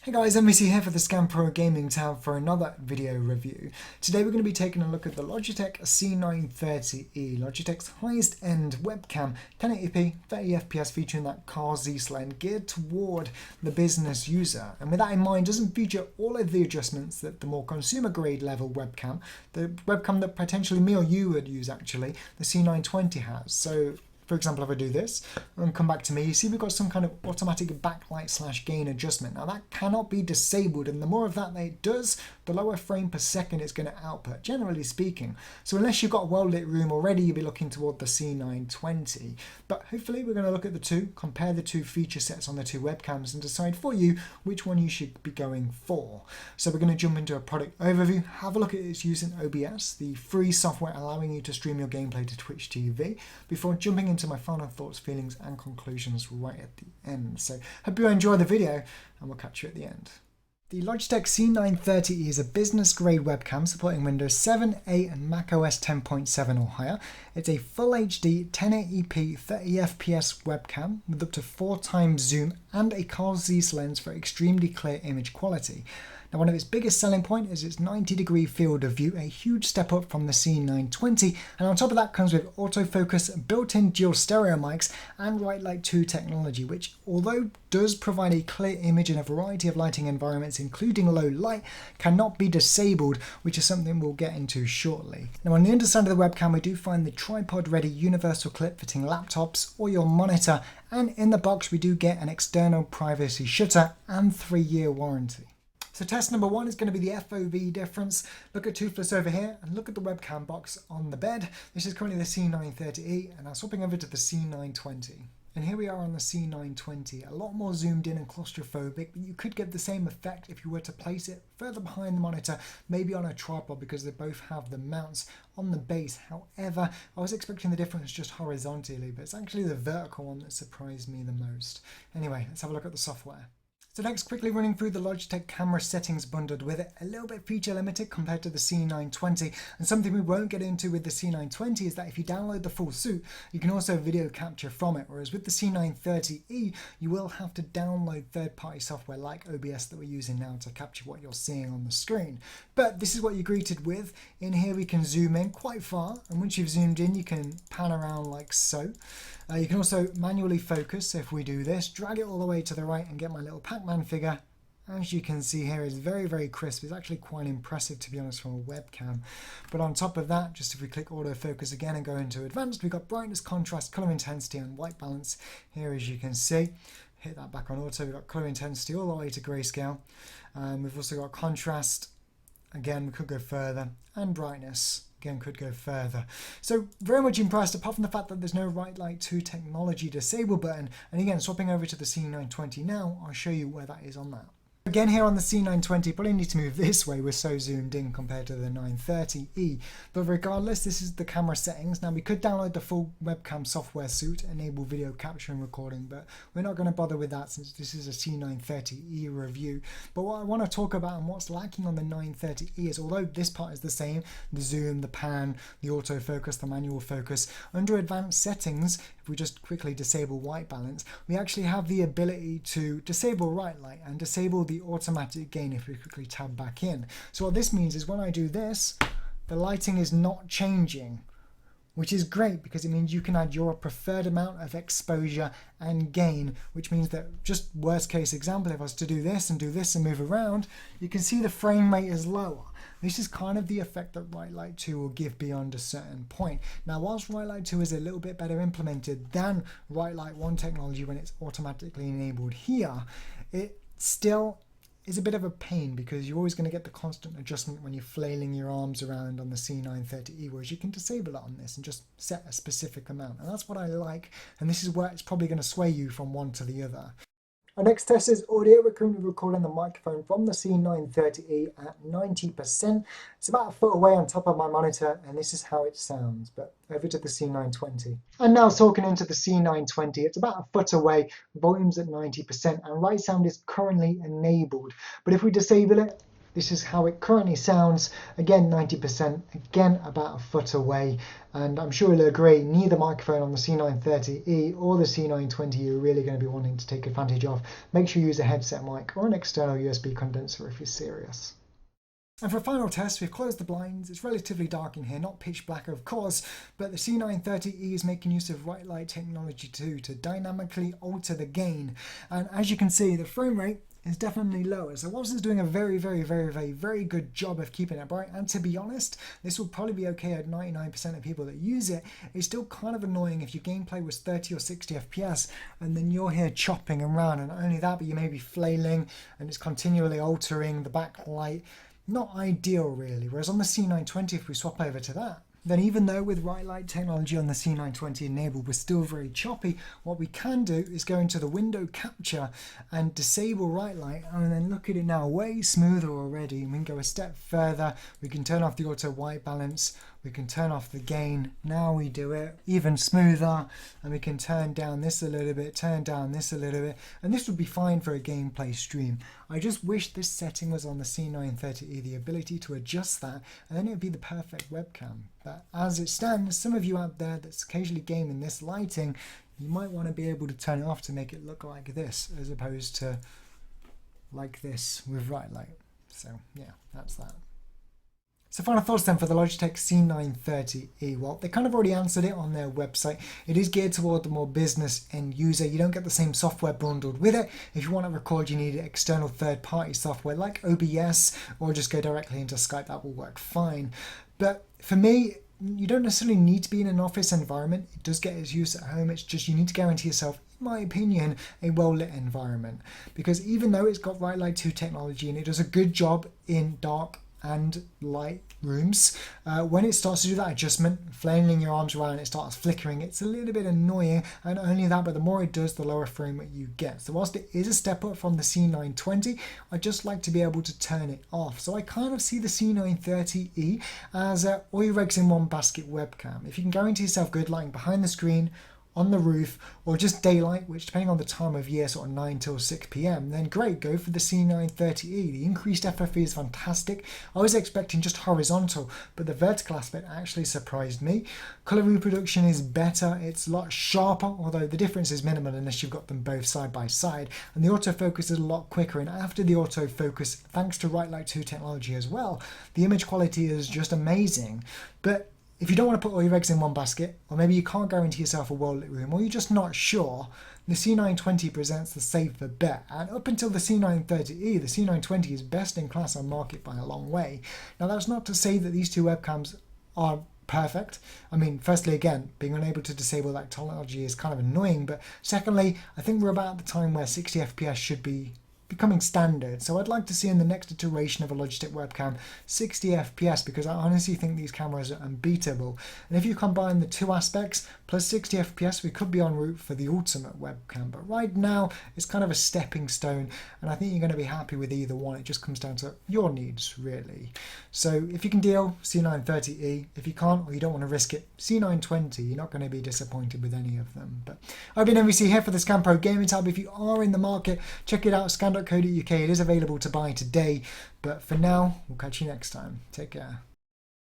Hey guys, MVC here for the Scan Pro Gaming tab for another video review. Today we're going to be taking a look at the Logitech C930e, Logitech's highest end webcam, 1080p, 30fps featuring that car Z lens geared toward the business user. And with that in mind, doesn't feature all of the adjustments that the more consumer grade level webcam, the webcam that potentially me or you would use actually, the C920 has. So for example, if I do this and come back to me, you see we've got some kind of automatic backlight / gain adjustment. Now that cannot be disabled, and the more of that it does, the lower frame per second it's going to output, generally speaking. So unless you've got a well-lit room already, you'll be looking toward the C920. But hopefully we're going to look at the two, compare the two feature sets on the two webcams and decide for you which one you should be going for. So we're going to jump into a product overview, have a look at its use in OBS, the free software allowing you to stream your gameplay to Twitch TV, before jumping into my final thoughts, feelings and conclusions right at the end. So hope you enjoy the video and we'll catch you at the end. The Logitech C930e is a business grade webcam supporting Windows 7, 8 and macOS 10.7 or higher. It's a full HD 1080p 30fps webcam with up to 4x zoom and a car Z lens for extremely clear image quality. Now, one of its biggest selling points is its 90-degree field of view, a huge step up from the C920, and on top of that comes with autofocus, built-in dual stereo mics, and Bright Light 2 technology, which, although does provide a clear image in a variety of lighting environments, including low light, cannot be disabled, which is something we'll get into shortly. Now, on the underside of the webcam, we do find the tripod-ready universal clip fitting laptops or your monitor, and in the box we do get an external privacy shutter and 3-year warranty. So test number one is going to be the FOV difference. Look at Toothless over here and look at the webcam box on the bed. This is currently the C930e and I'm swapping over to the C920. And here we are on the C920, a lot more zoomed in and claustrophobic, but you could get the same effect if you were to place it further behind the monitor, maybe on a tripod, because they both have the mounts on the base. However, I was expecting the difference just horizontally, but it's actually the vertical one that surprised me the most. Anyway, let's have a look at the software. So next, quickly running through the Logitech camera settings bundled with it, a little bit feature limited compared to the C920, and something we won't get into with the C920 is that if you download the full suite, you can also video capture from it, whereas with the C930e, you will have to download third-party software like OBS that we're using now to capture what you're seeing on the screen. But this is what you're greeted with. In here we can zoom in quite far, and once you've zoomed in, you can pan around like so. You can also manually focus, so if we do this, drag it all the way to the right and get my little Pac-Man figure. As you can see here, it's very crisp. It's actually quite impressive, to be honest, from a webcam. But on top of that, just if we click autofocus again and go into advanced, we've got brightness, contrast, color intensity and white balance here, as you can see. Hit that back on auto, we've got color intensity all the way to grayscale. We've also got contrast, again we could go further, and brightness. Again, could go further. So very much impressed, apart from the fact that there's no Bright Light 2 technology disable button. And again, swapping over to the C920 now, I'll show you where that is on that. Again, here on the C920, probably need to move this way, we're so zoomed in compared to the 930e. But regardless, this is the camera settings. Now we could download the full webcam software suite, enable video capture and recording, but we're not going to bother with that since this is a C930e review. But what I want to talk about and what's lacking on the 930e is, although this part is the same, the zoom, the pan, the autofocus, the manual focus, under advanced settings, if we just quickly disable white balance, we actually have the ability to disable bright light and disable the automatic gain if we quickly tab back in. So what this means is when I do this, the lighting is not changing, which is great because it means you can add your preferred amount of exposure and gain, which means that, just worst case example, if I was to do this and move around, you can see the frame rate is lower. This is kind of the effect that Bright Light 2 will give beyond a certain point. Now, whilst Bright Light 2 is a little bit better implemented than Bright Light 1 technology when it's automatically enabled here, it still is a bit of a pain because you're always going to get the constant adjustment when you're flailing your arms around on the C930e, whereas you can disable it on this and just set a specific amount. And that's what I like, and this is where it's probably going to sway you from one to the other. Our next test is audio. We're currently recording the microphone from the C930e at 90%. It's about a foot away on top of my monitor, and this is how it sounds. But over to the C920. And now talking into the C920, it's about a foot away, volume's at 90%, and right sound is currently enabled. But if we disable it, This is how it currently sounds. Again, 90%, again about a foot away. And I'm sure you'll agree, neither microphone on the C930e or the C920 you're really going to be wanting to take advantage of. Make sure you use a headset mic or an external USB condenser if you're serious. And for a final test, we've closed the blinds. It's relatively dark in here, not pitch black of course, but the C930e is making use of bright light technology too to dynamically alter the gain. And as you can see, the frame rate is definitely lower. So whilst it's doing a very good job of keeping it bright, and to be honest, this will probably be okay at 99% of people that use it, it's still kind of annoying if your gameplay was 30 or 60 FPS and then you're here chopping around, and not only that, but you may be flailing and it's continually altering the backlight. Not ideal really. Whereas on the C920, if we swap over to that, then even though with bright light technology on the C920 enabled, we're still very choppy, what we can do is go into the window capture and disable bright light, and then look at it now, way smoother already. And we can go a step further. We can turn off the auto white balance. We can turn off the gain. Now we do it even smoother, and we can turn down this a little bit, turn down this a little bit, and this would be fine for a gameplay stream. I just wish this setting was on the C930e, the ability to adjust that, and then it would be the perfect webcam. But as it stands, some of you out there that's occasionally gaming this lighting, you might want to be able to turn it off to make it look like this, as opposed to like this with bright light. So yeah, that's that. So final thoughts then for the Logitech C930e. Well, they kind of already answered it on their website. It is geared toward the more business end user. You don't get the same software bundled with it. If you want to record, you need external third-party software like OBS, or just go directly into Skype. That will work fine. But for me, you don't necessarily need to be in an office environment. It does get its use at home. It's just you need to guarantee yourself, in my opinion, a well-lit environment. Because even though it's got Bright Light 2 technology and it does a good job in dark and light rooms, when it starts to do that adjustment, flailing your arms around, it starts flickering, it's a little bit annoying. And only that, but the more it does, the lower frame rate you get. So whilst it is a step up from the C920, I just like to be able to turn it off. So I kind of see the C930e as all your eggs in one basket webcam. If you can guarantee yourself good lighting behind the screen, on the roof, or just daylight, which depending on the time of year, sort of 9 till 6 p.m, then great, go for the C930e. The increased FFE is fantastic. I was expecting just horizontal, but the vertical aspect actually surprised me. Color reproduction is better, it's a lot sharper, although the difference is minimal unless you've got them both side by side, and the autofocus is a lot quicker. And after the autofocus, thanks to Bright Light 2 technology as well, the image quality is just amazing. But if you don't want to put all your eggs in one basket, or maybe you can't guarantee yourself a well-lit room, or you're just not sure, the C920 presents the safer bet. And up until the C930e, the C920 is best in class on market by a long way. Now that's not to say that these two webcams are perfect. I mean, firstly, again, being unable to disable that technology is kind of annoying, but secondly, I think we're about at the time where 60 FPS should be becoming standard. So I'd like to see in the next iteration of a Logitech webcam 60 FPS, because I honestly think these cameras are unbeatable. And if you combine the two aspects plus 60 FPS, we could be en route for the ultimate webcam. But right now it's kind of a stepping stone, and I think you're going to be happy with either one. It just comes down to your needs really. So if you can deal, C930e. If you can't, or you don't want to risk it, C920. You're not going to be disappointed with any of them. But I've been MVC here for the Scan Pro Gaming Tab. If you are in the market, check it out, scan.co.uk. It is available to buy today, but for now, we'll catch you next time. Take care.